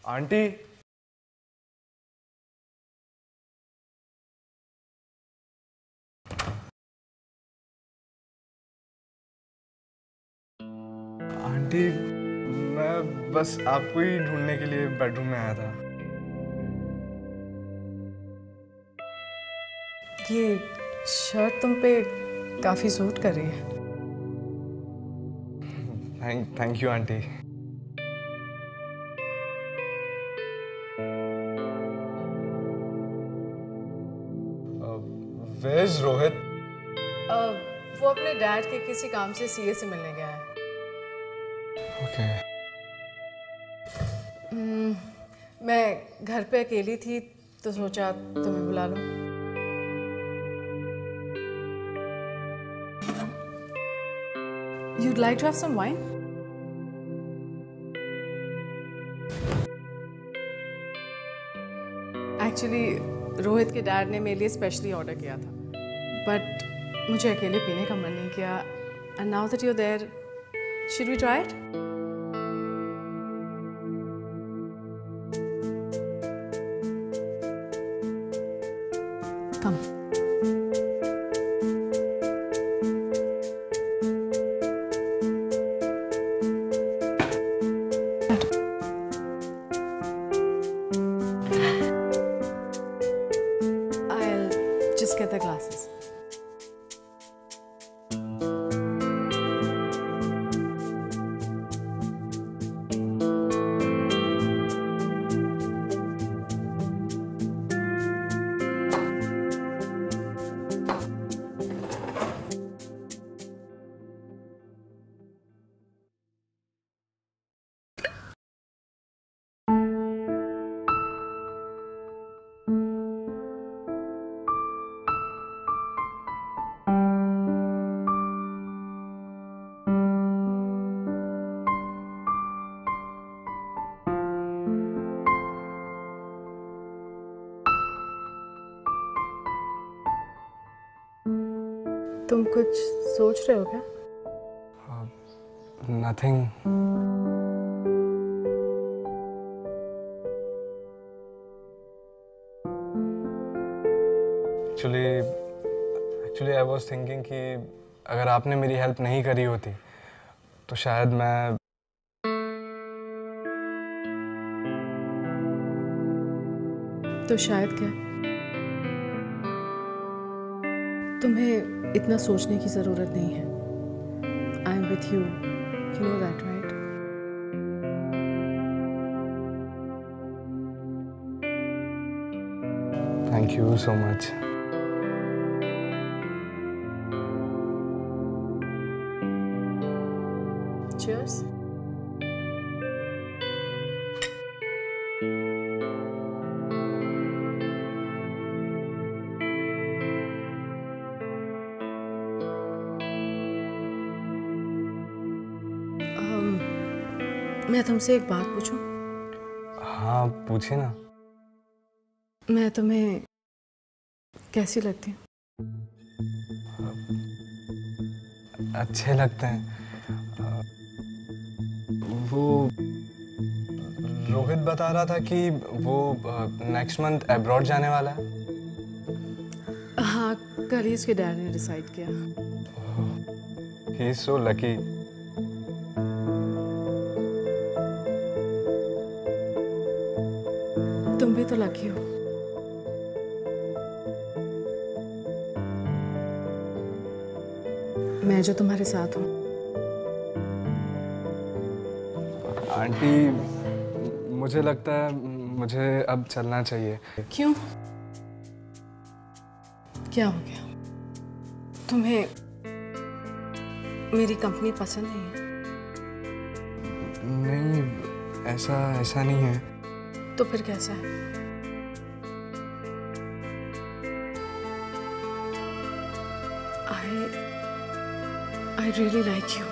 Aunty. Aunty, मैं बस आपको ही ढूंढने के लिए बेडरूम में आया था। ये शर्ट तुम पे काफी सूट कर रही है। Thank you aunty. Where is Rohit? वो अपने डैड के किसी काम से सीए से मिलने गया है। ओके। मैं घर पे अकेली थी तो सोचा तुम्हें बुला लूं। You'd like to have some wine? Actually, Rohit के डैड ने मेरे लिए स्पेशली ऑर्डर किया था, बट मुझे अकेले पीने का मन नहीं किया। And now that you're there, should we try it? Come. I'll just get the glasses. तुम कुछ सोच रहे हो क्या? Nothing. Actually I was thinking कि अगर आपने मेरी हेल्प नहीं करी होती तो शायद मैं तो शायद क्या? तुम्हें इतना सोचने की जरूरत नहीं है। I am with you, you know that right? Thank you so much. Cheers. मैं तुमसे एक बात पूछूं? हाँ पूछिए ना। मैं तुम्हें कैसी लगती हूँ? अच्छे लगते हैं। वो रोहित बता रहा था कि वो नेक्स्ट मंथ अब्रॉड जाने वाला है। हाँ, कल ही उसके डैड ने डिसाइड किया। He is so lucky. तुम भी तो लकी हो। मैं जो तुम्हारे साथ हूँ। आंटी, मुझे लगता है मुझे अब चलना चाहिए। क्यों? क्या हो गया? तुम्हें मेरी कंपनी पसंद नहीं है? नहीं, ऐसा नहीं है। तो फिर कैसा है? I really like you.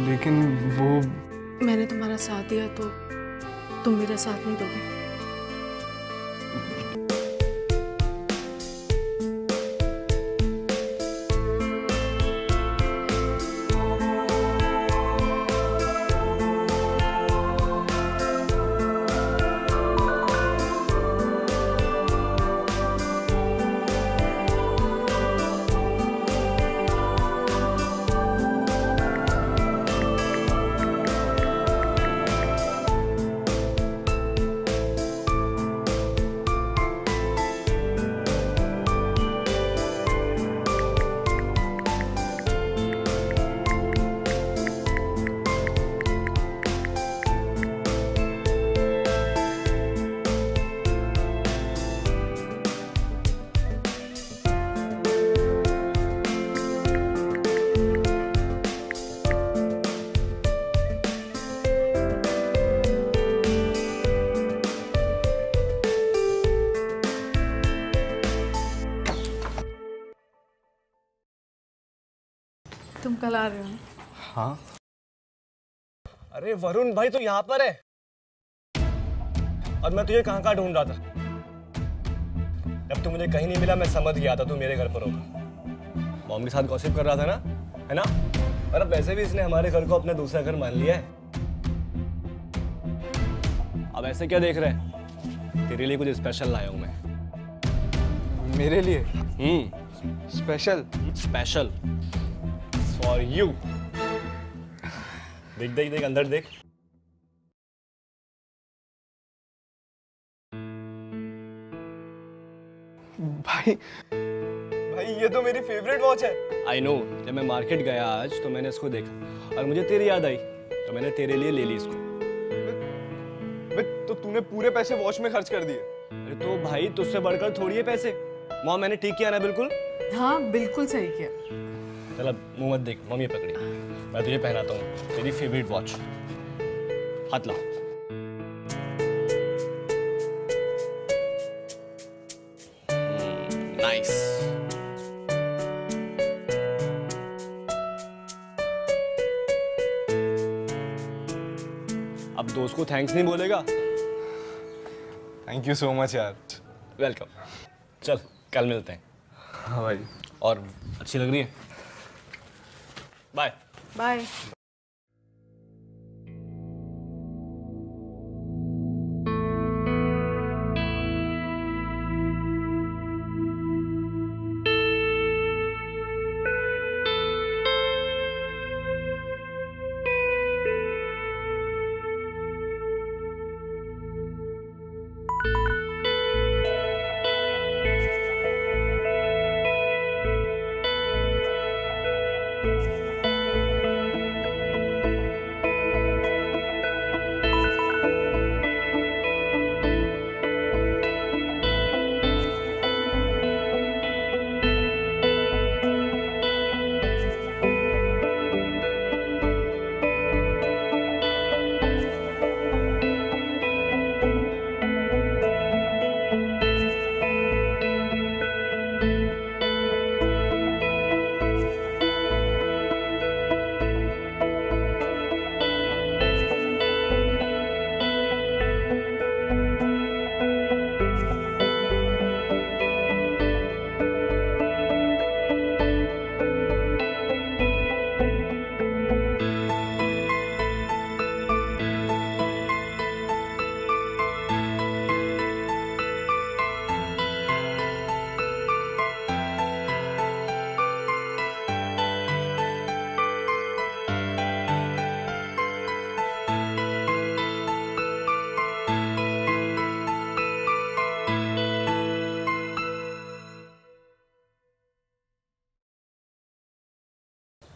लेकिन वो मैंने तुम्हारा साथ दिया तो तुम मेरा साथ नहीं दोगे? कल आ रहे हो? हाँ। अरे वरुण भाई, तो यहाँ पर है और मैं तुझे कहाँ ढूंढ रहा था। जब तू मुझे कहीं नहीं मिला, मैं समझ गया था तू मेरे घर पर होगा। मॉम के साथ गॉसिप कर रहा था ना, है ना? और अब वैसे भी इसने हमारे घर को अपना दूसरा घर मान लिया है। अब ऐसे क्या देख रहे हैं? तेरे लिए कुछ स्पेशल लाया हूं मैं। मेरे लिए? स्पेशल? Special for you. देख देख देख, अंदर देख। भाई ये तो मेरी फेवरेट वॉच है। आई नो, जब मैं मार्केट गया आज तो मैंने इसको देखा और मुझे तेरी याद आई, तो मैंने तेरे लिए ले ली इसको। तो तूने पूरे पैसे वॉच में खर्च कर दिए? अरे तो भाई, तुझसे बढ़कर थोड़ी है पैसे। मॉम, मैंने ठीक किया ना बिल्कुल? हाँ बिल्कुल सही किया। चल अब मुंह मत देख, मम्मी पकड़ी। मैं तुझे पहनाता हूँ तेरी फेवरेट वॉच। हाथ ला। नाइस। अब दोस्त को थैंक्स नहीं बोलेगा? थैंक यू सो मच यार। वेलकम। चल कल मिलते हैं। हाँ भाई। और अच्छी लग रही है। Bye bye.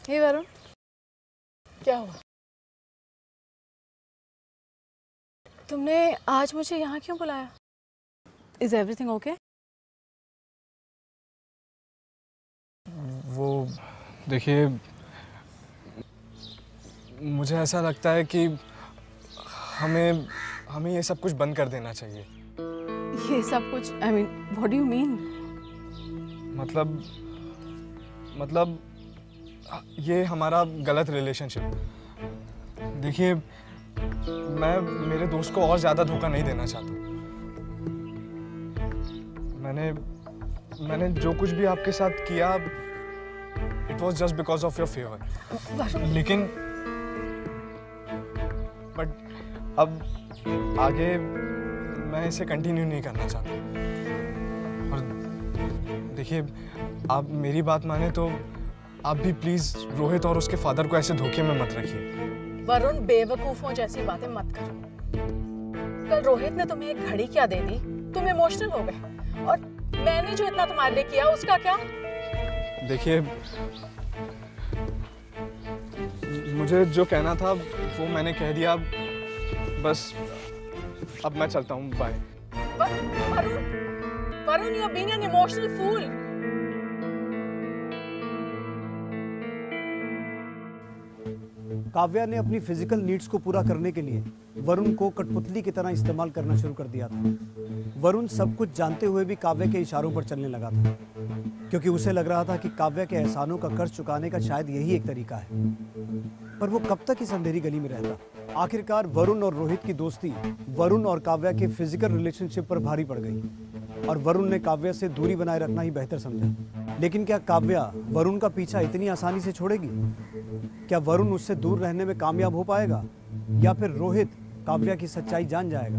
हे वरुण, क्या हुआ? तुमने आज मुझे यहाँ क्यों बुलाया? Is everything okay? वो देखिए, मुझे ऐसा लगता है कि हमें ये सब कुछ बंद कर देना चाहिए। ये सब कुछ? I mean, what do you mean? मतलब ये हमारा गलत रिलेशनशिप। देखिए, मैं मेरे दोस्त को और ज़्यादा धोखा नहीं देना चाहता। मैंने जो कुछ भी आपके साथ किया, it was just because of your favour. लेकिन बट अब आगे मैं इसे कंटिन्यू नहीं करना चाहता। और देखिए, आप मेरी बात माने तो आप भी प्लीज रोहित और उसके फादर को ऐसे धोखे में मत रखिए। वरुण, बेवकूफों जैसी बातें मत करो। कल रोहित ने तुम्हें एक घड़ी क्या दे दी, तुम इमोशनल हो गए, और मैंने जो इतना तुम्हारे लिए किया उसका क्या? देखिए, मुझे जो कहना था वो मैंने कह दिया। बस अब मैं चलता हूँ। Bye. Varun, you are being an emotional fool. Kavya ने अपनी फिजिकल नीड्स को पूरा करने के लिए वरुण को कठपुतली की तरह इस्तेमाल करना शुरू कर दिया था। वरुण सब कुछ जानते हुए भी काव्या के इशारों पर चलने लगा था, क्योंकि उसे लग रहा था कि काव्या के एहसानों का कर्ज चुकाने का शायद यही एक तरीका है। पर वो कब तक इस अंधेरी गली में रहता? आखिरकार वरुण और रोहित की दोस्ती वरुण और काव्या के फिजिकल रिलेशनशिप पर भारी पड़ गई और वरुण ने काव्या से दूरी बनाए रखना ही बेहतर समझा। लेकिन क्या काव्या वरुण का पीछा इतनी आसानी से छोड़ेगी? क्या वरुण उससे दूर रहने में कामयाब हो पाएगा या फिर रोहित काव्या की सच्चाई जान जाएगा?